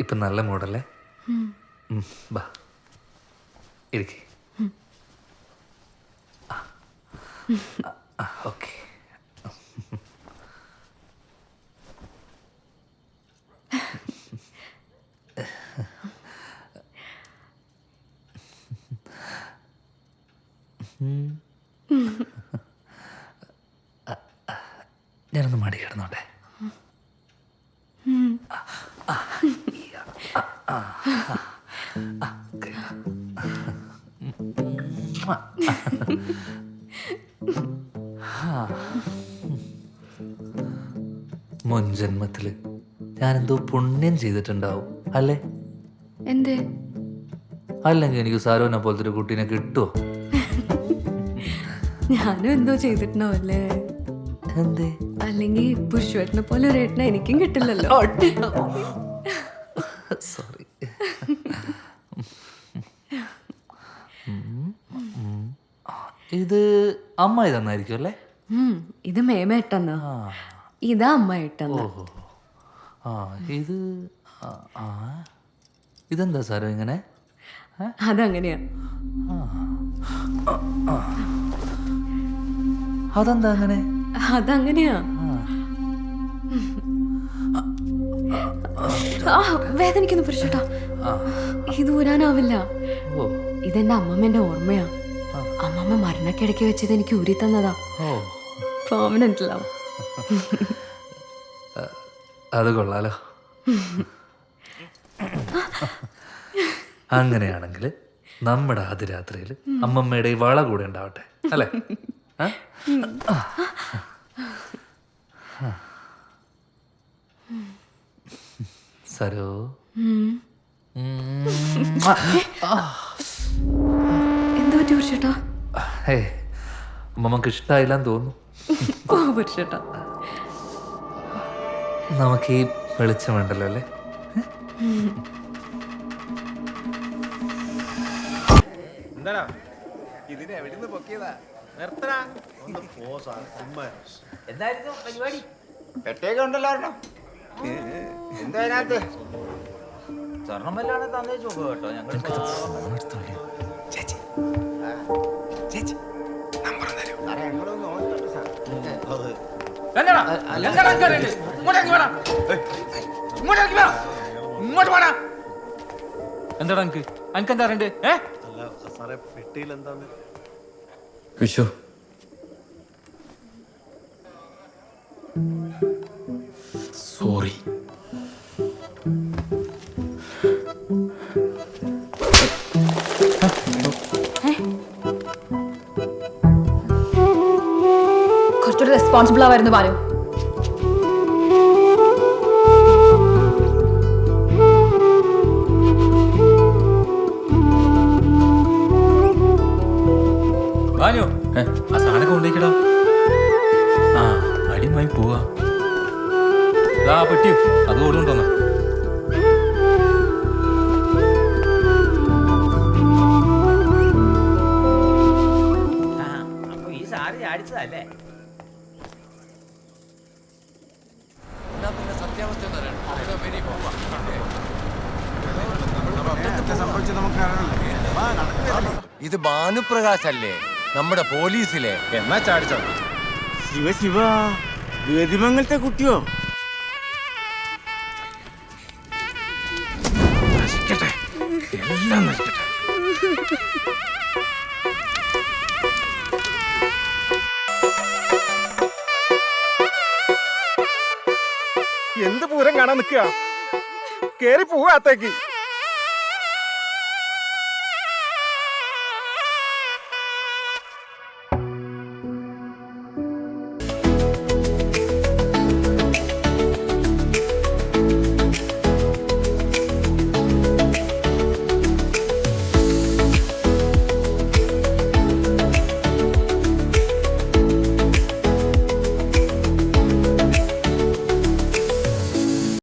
ഇപ്പം നല്ല മൂടല്ലേ? ബാ ഇരിക്കേ. ഓക്കെ. ഞാനൊന്ന് മടി കിടന്നോട്ടെ. മുൻ ജന്മത്തില് ഞാനെന്തോ പുണ്യം ചെയ്തിട്ടുണ്ടാവും അല്ലേ? എന്തേ? അല്ലെങ്കിൽ എനിക്ക് സാരോനെ പോലത്തെ ഒരു കുട്ടീനെ കിട്ടുമോ? ഞാനും എന്തോ ചെയ്തിട്ടുണ്ടാവല്ലേ? എന്തേ? അല്ലെങ്കിൽ പുഷ്പേട്ടനെ പോലെ ഒരു ഏട്ടനെ എനിക്കും കിട്ടില്ലല്ലോ. സോറി. ഇത് അമ്മ ഇതന്നായിരിക്കും അല്ലേ? ഇത് മേമേട്ടെന്നാ, ഇതാ അമ്മ ഏട്ടെന്നാ. ഓഹോ. ആ ഇത് ഇതെന്താ സാറോ ഇങ്ങനെ? അതങ്ങനെയാ. അതെന്താ അങ്ങനെ? അതങ്ങനെയാ. വേദനിക്കുന്നു പുരുഷേട്ടാ. ഇത് ഊരാനാവില്ല. ഇതെന്റെ അമ്മമ്മേന്റെ ഓർമ്മയാ. അമ്മമ്മ മരണക്കിടയ്ക്ക് വെച്ചത് എനിക്ക് ഊരി തന്നതാ. Permanent love. അത് കൊള്ളാലോ. അങ്ങനെയാണെങ്കിൽ നമ്മുടെ ആദ്യ രാത്രിയിൽ അമ്മമ്മയുടെ ഈ വള കൂടെ ഉണ്ടാവട്ടെ അല്ലേ? സരോ, എന്താ പറ്റി പുരുഷേട്ടാ? അമ്മമ്മക്ക് ഇഷ്ടായില്ലെന്ന് തോന്നുന്നു. പുരുഷേട്ടാ, നമുക്ക് ഈ വെളിച്ചം വേണ്ടല്ലോ അല്ലേ? എന്താടാ ഇതിനെ എവിടുന്ന് പൊക്കിയതാ? നിർത്തടാ. എന്തായിരുന്നു പരിപാടി? പെട്ടേക്ക് ഉണ്ടല്ലോ എന്താ അതിനകത്ത്? സ്വർണം വല്ലാണ് തന്നേച്ചു കേട്ടോ. ഞങ്ങൾ എന്താടാ എനിക്ക് എനിക്കെന്താ അറിയണ്ടേ? വിശു, സോറി. കുറച്ചുകൂടി റെസ്പോൺസിബിൾ ആവായിരുന്നു ബാലു. ബാനു, ആ സാധനം കൊണ്ടേക്കടാ. ആ അടിമായി പോവാ. ആ പെട്ടിയോ അത് ഓടുകൊണ്ടോന്ന. അപ്പൊ ഈ സാരി അടിച്ചതല്ലേ? ഇത് ഭാനുപ്രകാശ് അല്ലേ, നമ്മുടെ പോലീസിലെ? എന്നാ ചാടിച്ചോ? ശിവ ശിവ, വേദിമംഗലത്തെ കുട്ടിയോ? നശിക്കട്ടെ, എല്ലാം നശിക്കട്ടെ. എന്ത് പൂരം കാണാൻ നിൽക്കുക? കേറി പോവാത്തേക്ക്.